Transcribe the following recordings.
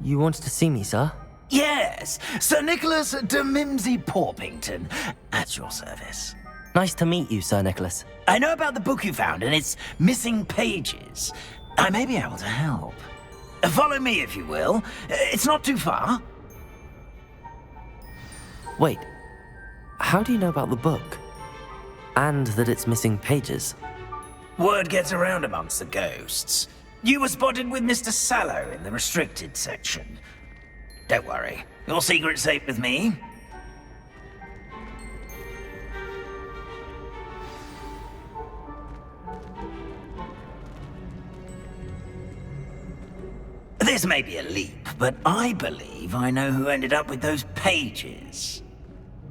You wanted to see me, sir? Yes, Sir Nicholas de Mimsy Porpington, at your service. Nice to meet you, Sir Nicholas. I know about the book you found and its missing pages. I may be able to help. Follow me, if you will. It's not too far. Wait, how do you know about the book? And that it's missing pages? Word gets around amongst the ghosts. You were spotted with Mr. Sallow in the restricted section. Don't worry, your secret's safe with me. This may be a leap, but I believe I know who ended up with those pages.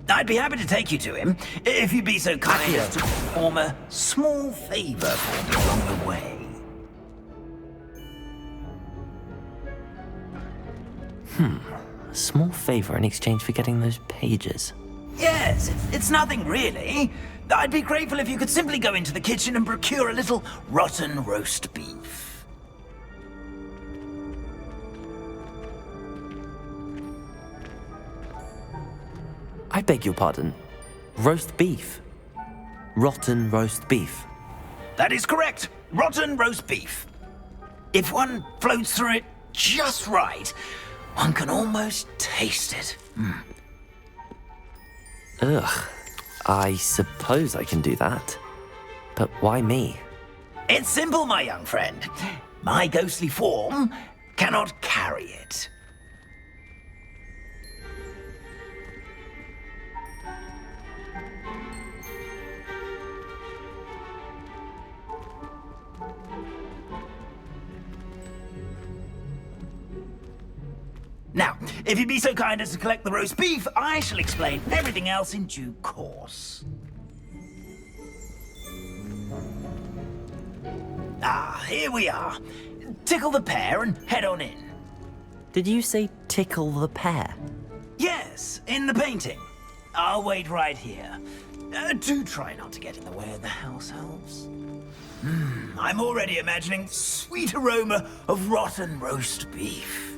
I'd be happy to take you to him, if you'd be so kind as to perform a small favor for me along the way. A small favor in exchange for getting those pages. Yes, it's nothing really. I'd be grateful if you could simply go into the kitchen and procure a little rotten roast beef. I beg your pardon. Roast beef. Rotten roast beef. That is correct. Rotten roast beef. If one floats through it just right, one can almost taste it. Ugh. I suppose I can do that. But why me? It's simple, my young friend. My ghostly form cannot carry it. Now, if you'd be so kind as to collect the roast beef, I shall explain everything else in due course. Ah, here we are. Tickle the pear and head on in. Did you say tickle the pear? Yes, in the painting. I'll wait right here. Do try not to get in the way of the house elves. I'm already imagining sweet aroma of rotten roast beef.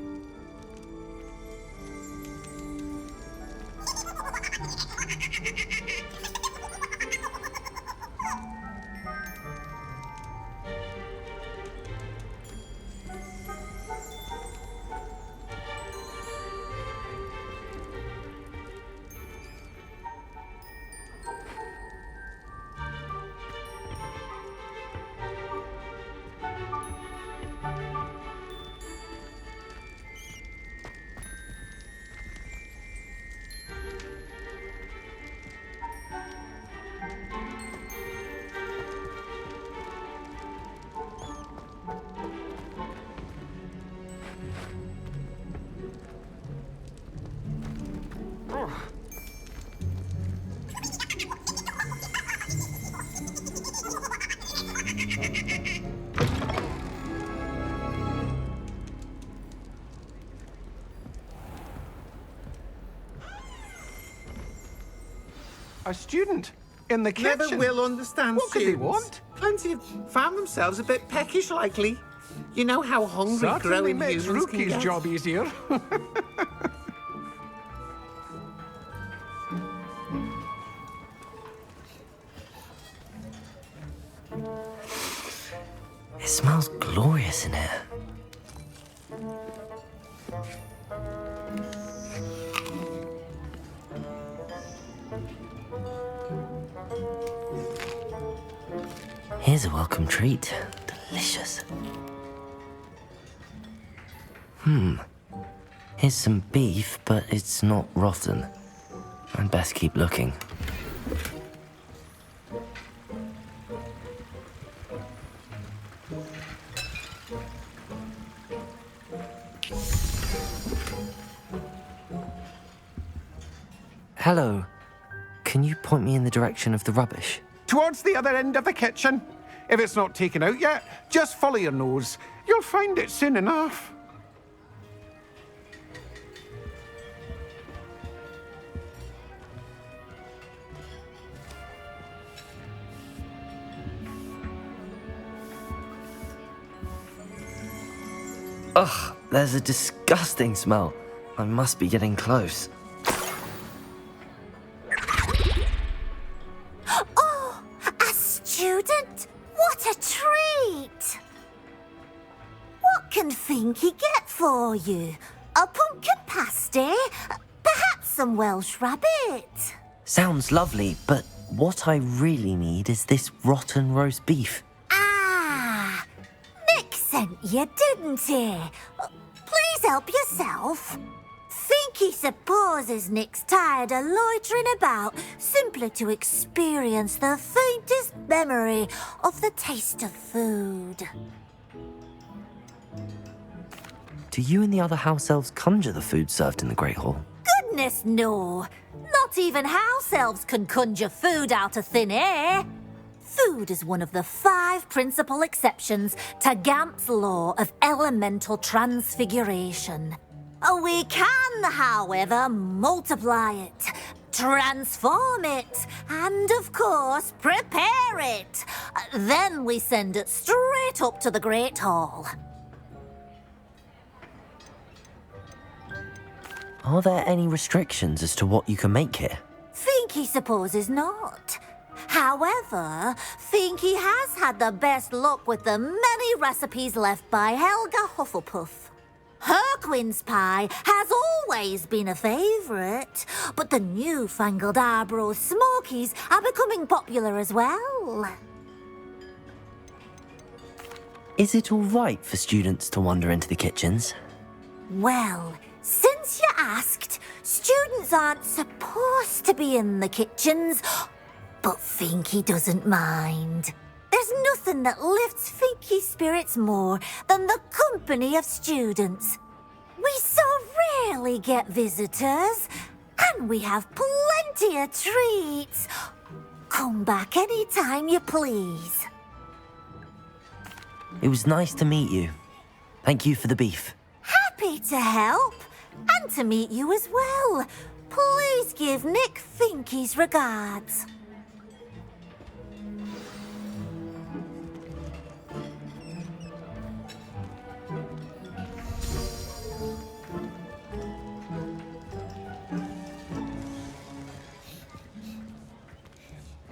A student in the kitchen. Never will understand What could they students. want? Plenty have found themselves a bit peckish, likely. You know how hungry Certainly growing makes humans can Rookie's get. job easier. It smells glorious in here. Here's a welcome treat. Delicious. Here's some beef, but it's not rotten. I'd best keep looking. Hello. Can you point me in the direction of the rubbish? Towards the other end of the kitchen. If it's not taken out yet, just follow your nose. You'll find it soon enough. Ugh, There's a disgusting smell. I must be getting close. Oh, a student? What a treat! What can Finky get for you? A pumpkin pasty? Perhaps some Welsh rabbit? Sounds lovely, but what I really need is this rotten roast beef. Ah, Nick sent you, didn't he? Please help yourself. Finky supposes Nick's tired of loitering about simply to experience the faintest memory of the taste of food. Do you and the other house elves conjure the food served in the Great Hall? Goodness, no. Not even house elves can conjure food out of thin air. Food is one of the 5 principal exceptions to Gamp's law of elemental transfiguration. We can, however, multiply it, transform it, and, of course, prepare it. Then we send it straight up to the Great Hall. Are there any restrictions as to what you can make here? Finky supposes not. However, Finky has had the best luck with the many recipes left by Helga Hufflepuff. Her quince pie has always been a favourite, but the newfangled Arbroath Smokies are becoming popular as well. Is it all right for students to wander into the kitchens? Well, since you asked, students aren't supposed to be in the kitchens, but Finky doesn't mind. There's nothing that lifts Finky's spirits more than the company of students. We so rarely get visitors, and we have plenty of treats. Come back any time you please. It was nice to meet you. Thank you for the beef. Happy to help, and to meet you as well. Please give Nick Finky's regards.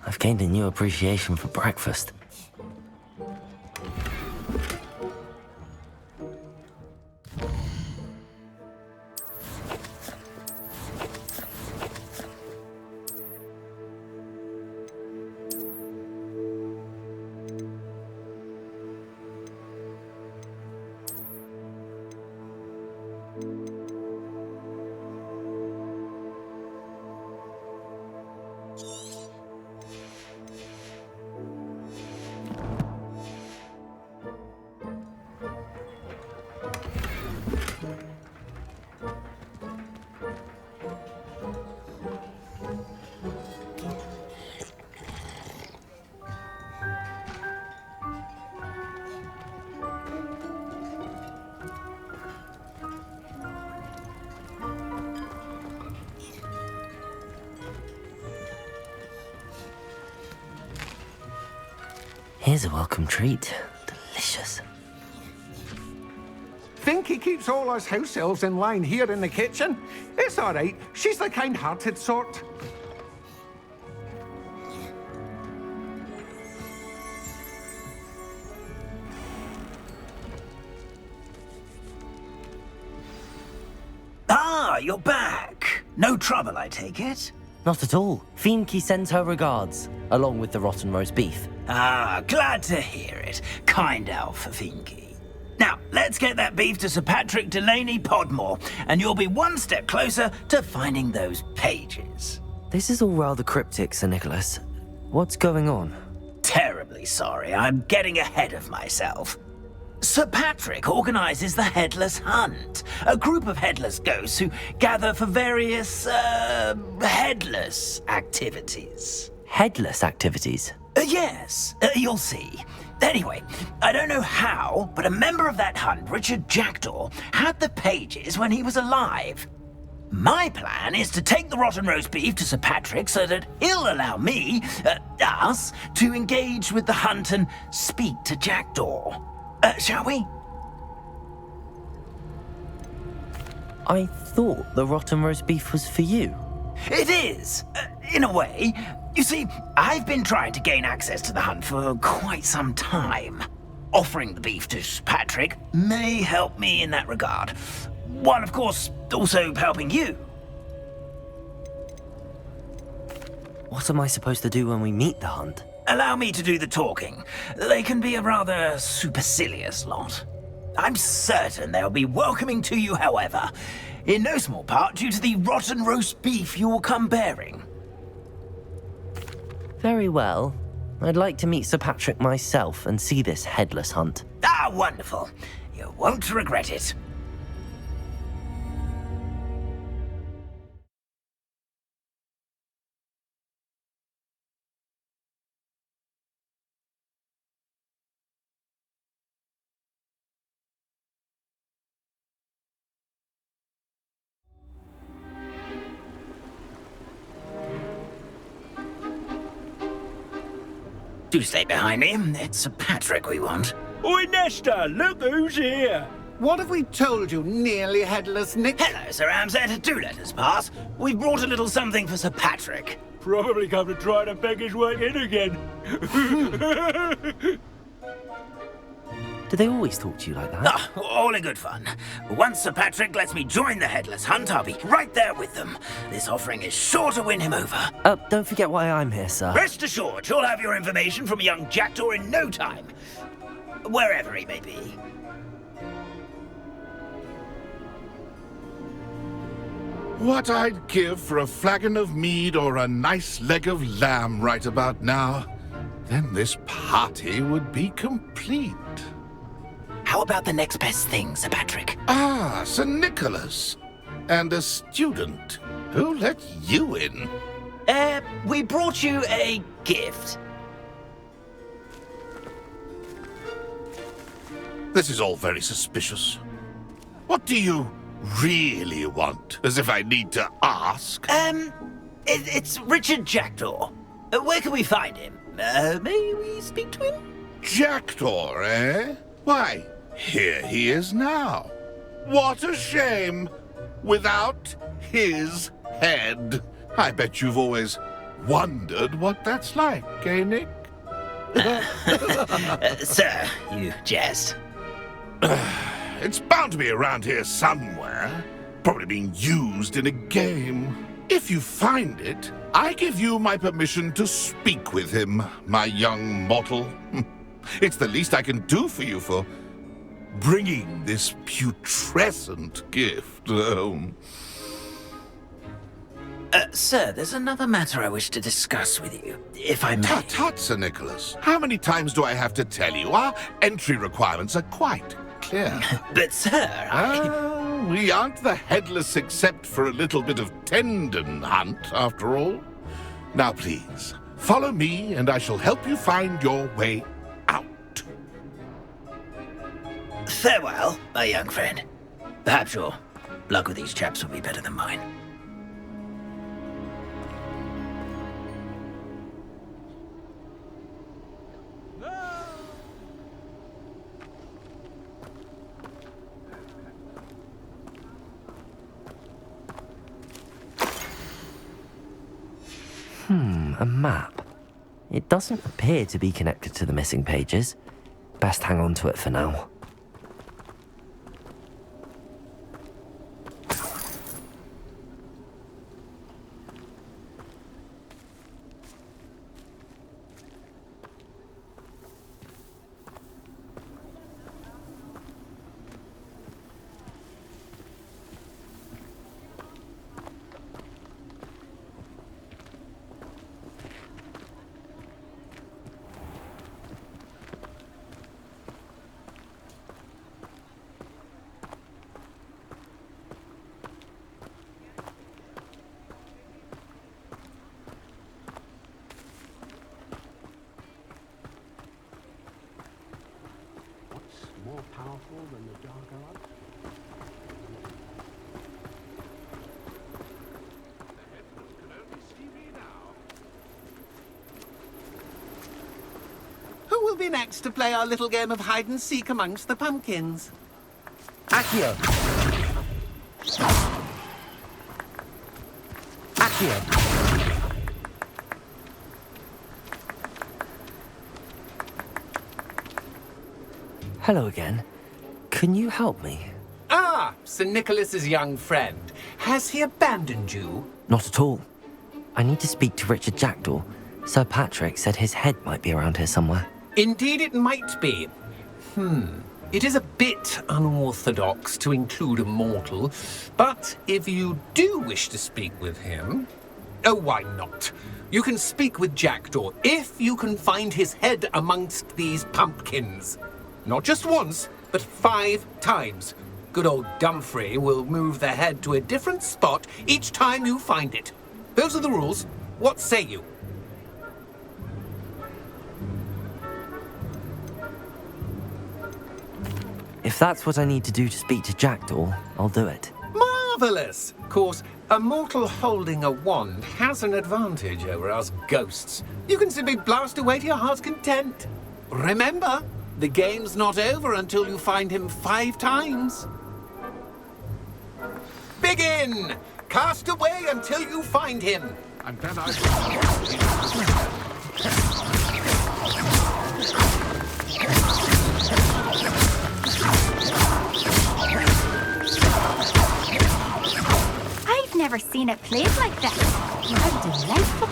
I've gained a new appreciation for breakfast. Here's a welcome treat. Delicious. Finky keeps all us house elves in line here in the kitchen. It's all right. She's the kind-hearted sort. Ah, you're back. No trouble, I take it? Not at all. Finky sends her regards, along with the rotten roast beef. Ah, glad to hear it. Kind elf for Finky. Now, let's get that beef to Sir Patrick Delaney Podmore, and you'll be one step closer to finding those pages. This is all rather cryptic, Sir Nicholas. What's going on? Terribly sorry, I'm getting ahead of myself. Sir Patrick organises the Headless Hunt, a group of headless ghosts who gather for various, headless activities. Headless activities? Yes, you'll see. Anyway, I don't know how, but a member of that hunt, Richard Jackdaw, had the pages when he was alive. My plan is to take the rotten roast beef to Sir Patrick so that he'll allow me, us, to engage with the hunt and speak to Jackdaw. Shall we? I thought the rotten roast beef was for you. It is, in a way. You see, I've been trying to gain access to the hunt for quite some time. Offering the beef to Sir Patrick may help me in that regard. While, of course, also helping you. What am I supposed to do when we meet the hunt? Allow me to do the talking. They can be a rather supercilious lot. I'm certain they'll be welcoming to you, however, in no small part due to the rotten roast beef you will come bearing. Very well. I'd like to meet Sir Patrick myself and see this headless hunt. Ah, wonderful. You won't regret it. Do stay behind me. It's Sir Patrick we want. Oi, Nesta, look who's here. What have we told you, nearly headless Nick? Hello, Sir Ramsay. Do let us pass. We've brought a little something for Sir Patrick. Probably come to try to beg his way in again. Do they always talk to you like that? Ah, all in good fun. Once Sir Patrick lets me join the headless hunt, I'll be right there with them. This offering is sure to win him over. Don't forget why I'm here, sir. Rest assured, you'll have your information from a young jackdaw in no time. Wherever he may be. What I'd give for a flagon of mead or a nice leg of lamb right about now. Then this party would be complete. How about the next best thing, Sir Patrick? Ah, Sir Nicholas. And a student. Who let you in? We brought you a gift. This is all very suspicious. What do you really want? As if I need to ask. It's Richard Jackdaw. Where can we find him? May we speak to him? Jackdaw, eh? Why, here he is now. What a shame. Without his head. I bet you've always wondered what that's like, eh, Nick? Sir, you jest. It's bound to be around here somewhere. Probably being used in a game. If you find it, I give you my permission to speak with him, my young mortal. It's the least I can do for you for bringing this putrescent gift home. Sir, there's another matter I wish to discuss with you, if I may. Tut, Sir Nicholas. How many times do I have to tell you? Our entry requirements are quite clear. But, sir, We aren't the headless except for a little bit of tendon hunt, after all. Now, please, follow me and I shall help you find your way out. Farewell, my young friend. Perhaps your luck with these chaps will be better than mine. A map. It doesn't appear to be connected to the missing pages. Best hang on to it for now. More powerful than the dark arts? Who will be next to play our little game of hide and seek amongst the pumpkins? Accio! Accio. Hello again. Can you help me? Ah, Sir Nicholas's young friend. Has he abandoned you? Not at all. I need to speak to Richard Jackdaw. Sir Patrick said his head might be around here somewhere. Indeed it might be. It is a bit unorthodox to include a mortal, but if you do wish to speak with him... Oh, why not? You can speak with Jackdaw if you can find his head amongst these pumpkins. Not just once, but 5 times. Good old Dumfrey will move the head to a different spot each time you find it. Those are the rules. What say you? If that's what I need to do to speak to Jackdaw, I'll do it. Marvellous! Of course, a mortal holding a wand has an advantage over us ghosts. You can simply blast away to your heart's content. Remember, the game's not over until you find him 5 times. Begin! Cast away until you find him. I'm glad I... I've never seen it played like this. How delightful.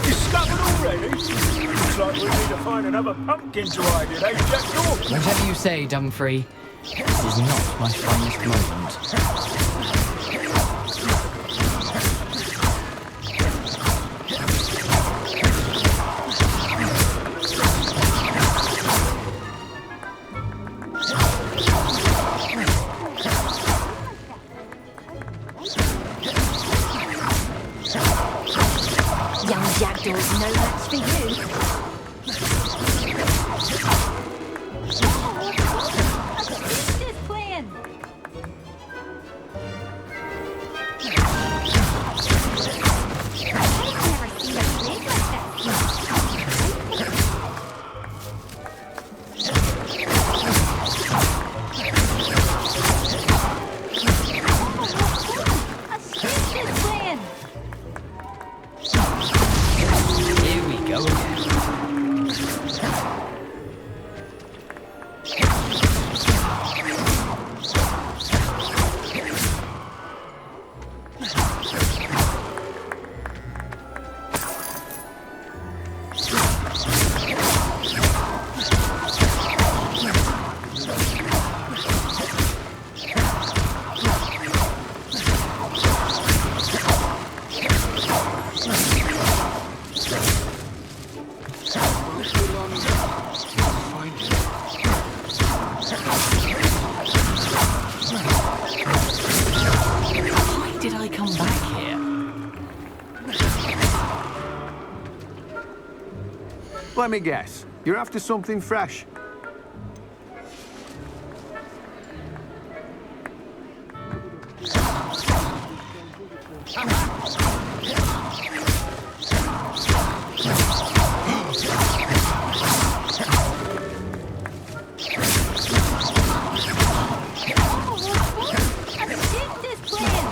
Discovered already? Looks like we need to find another pumpkin to hide in, eh, Jackdaw? Whatever you say, Dumfrey. This is not my finest moment. Young Jackdaw's no match for you. Who's this playing? I've never seen it played like this. Who's this playing? Here we go again. Why did I come back here? Let me guess. You're after something fresh. Who's this playing?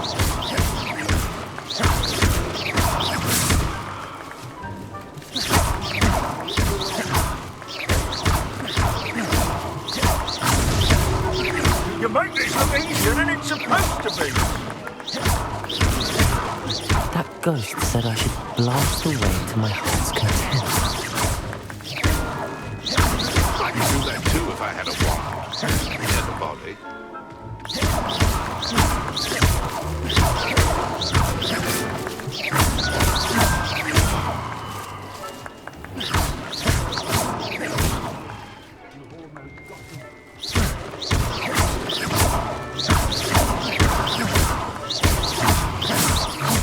You make this look easier than it's supposed to be. That ghost said I should blast away to my heart's content. I could do that too if I had a wand. And a body.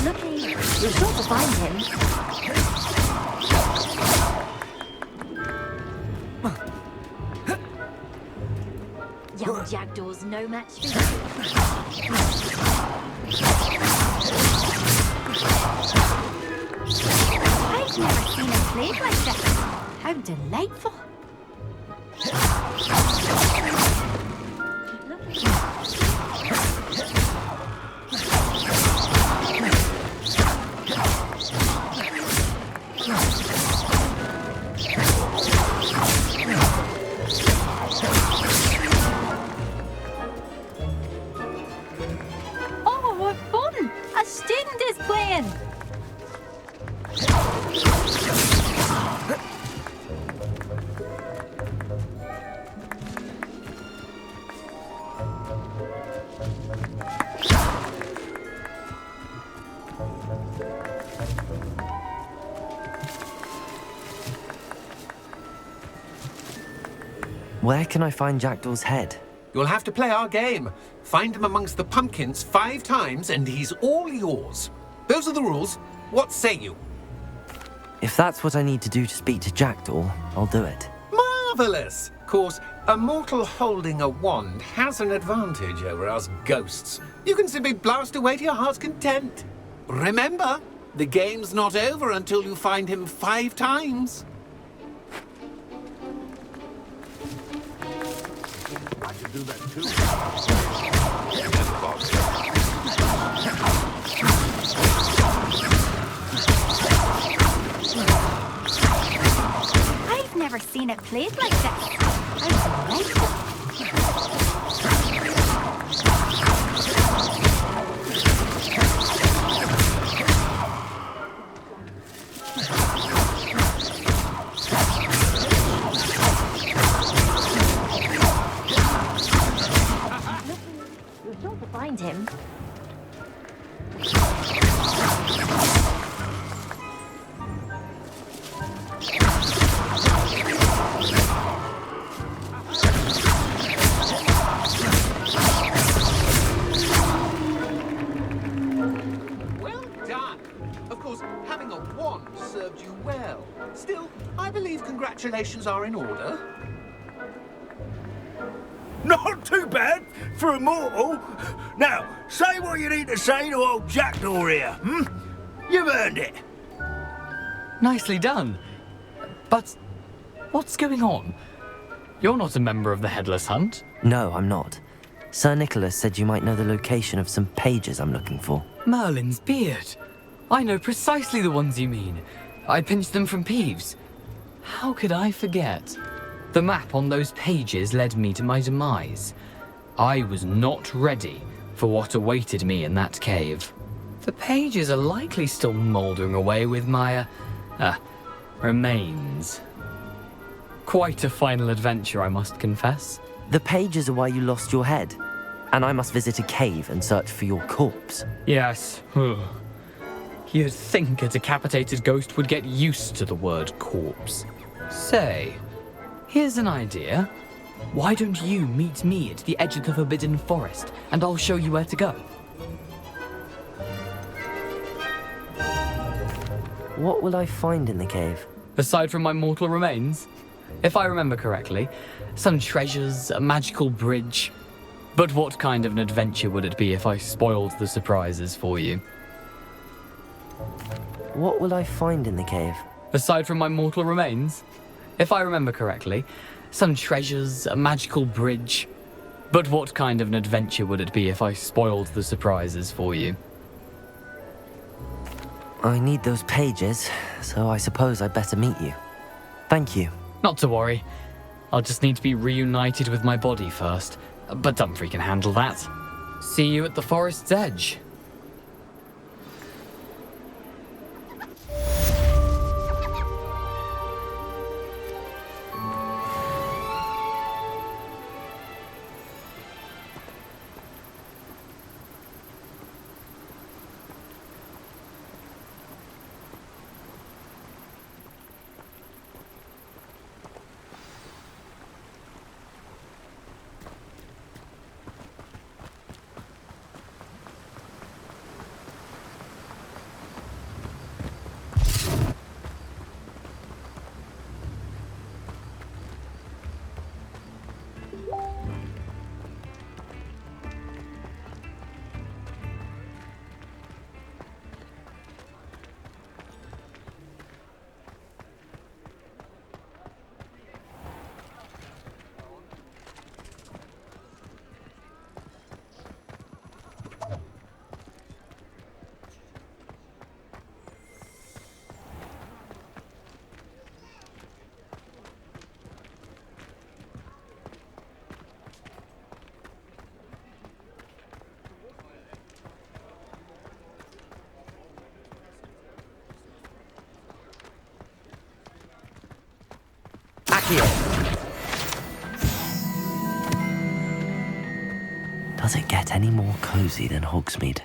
Lucky, you're sure to find him. Young Jackdaw's no match for you. I've never seen it played like this. How delightful. Oh, what fun! A student is playing. Where can I find Jackdaw's head? You'll have to play our game. Find him amongst the pumpkins 5 times and he's all yours. Those are the rules. What say you? If that's what I need to do to speak to Jackdaw, I'll do it. Marvellous! Of course, a mortal holding a wand has an advantage over us ghosts. You can simply blast away to your heart's content. Remember, the game's not over until you find him 5 times. I can do that too. I've never seen it played like this. How delightful. You're sure to find him. Well done! Of course, having a wand served you well. Still, I believe congratulations are in order. Not too bad for a mortal. Now, say what you need to say to old Jackdaw here, hmm? You've earned it. Nicely done. But what's going on? You're not a member of the Headless Hunt. No, I'm not. Sir Nicholas said you might know the location of some pages I'm looking for. Merlin's beard. I know precisely the ones you mean. I pinched them from Peeves. How could I forget? The map on those pages led me to my demise. I was not ready for what awaited me in that cave. The pages are likely still mouldering away with my, remains. Quite a final adventure, I must confess. The pages are why you lost your head, and I must visit a cave and search for your corpse. Yes. You'd think a decapitated ghost would get used to the word corpse. Say, here's an idea. Why don't you meet me at the edge of the Forbidden Forest, and I'll show you where to go? What will I find in the cave? Aside from my mortal remains? If I remember correctly, some treasures, a magical bridge. But what kind of an adventure would it be if I spoiled the surprises for you? What will I find in the cave? Aside from my mortal remains? If I remember correctly, some treasures, a magical bridge. But what kind of an adventure would it be if I spoiled the surprises for you? I need those pages, so I suppose I'd better meet you. Thank you. Not to worry. I'll just need to be reunited with my body first. But Dumfrey can handle that. See you at the forest's edge. Does it get any more cozy than Hogsmeade?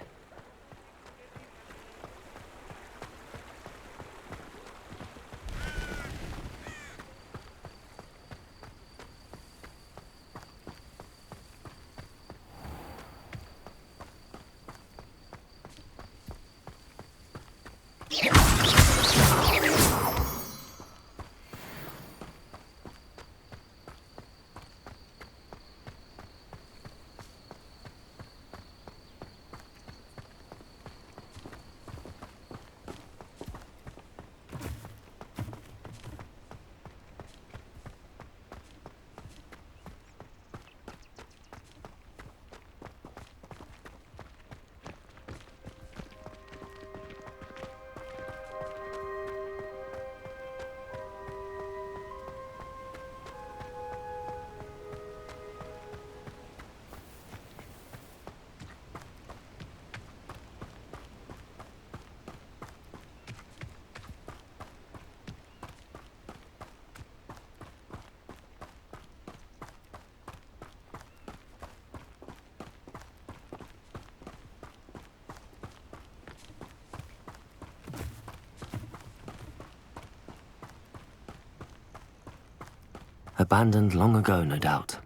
Abandoned long ago, no doubt.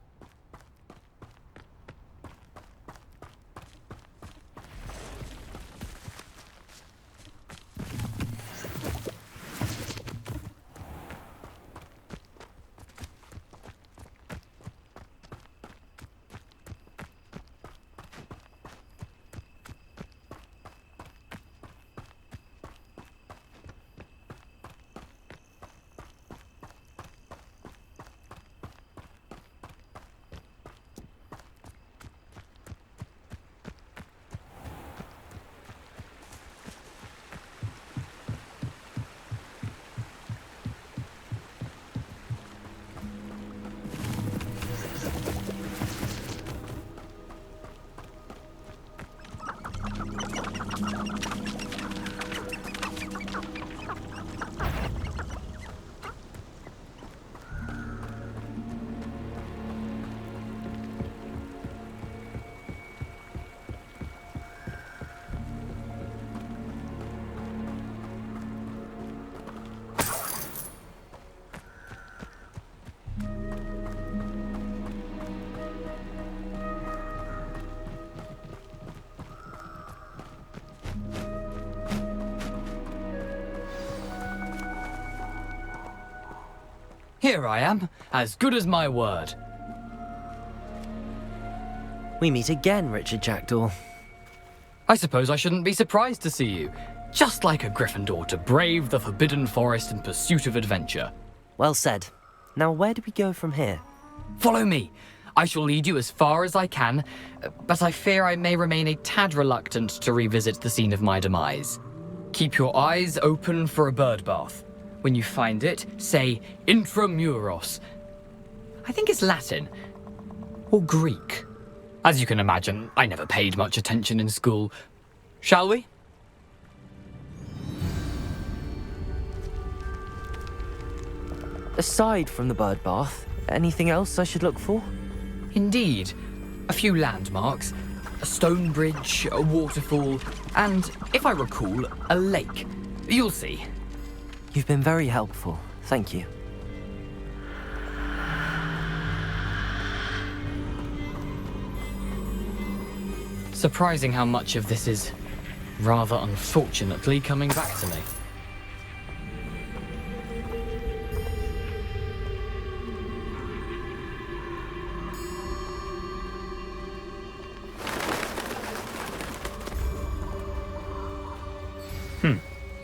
Here I am, as good as my word. We meet again, Richard Jackdaw. I suppose I shouldn't be surprised to see you. Just like a Gryffindor to brave the Forbidden Forest in pursuit of adventure. Well said. Now where do we go from here? Follow me. I shall lead you as far as I can, but I fear I may remain a tad reluctant to revisit the scene of my demise. Keep your eyes open for a bird bath. When you find it, say intramuros. I think it's Latin. Or Greek. As you can imagine, I never paid much attention in school. Shall we? Aside from the bird bath, anything else I should look for? Indeed. A few landmarks, a stone bridge, a waterfall, and, if I recall, a lake. You'll see. You've been very helpful. Thank you. Surprising how much of this is, rather unfortunately, coming back to me.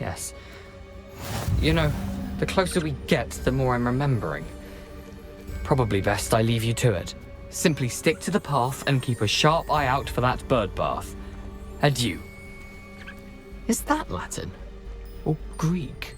Yes. You know, the closer we get, the more I'm remembering. Probably best I leave you to it. Simply stick to the path and keep a sharp eye out for that bird bath. Adieu. Is that Latin? Or Greek?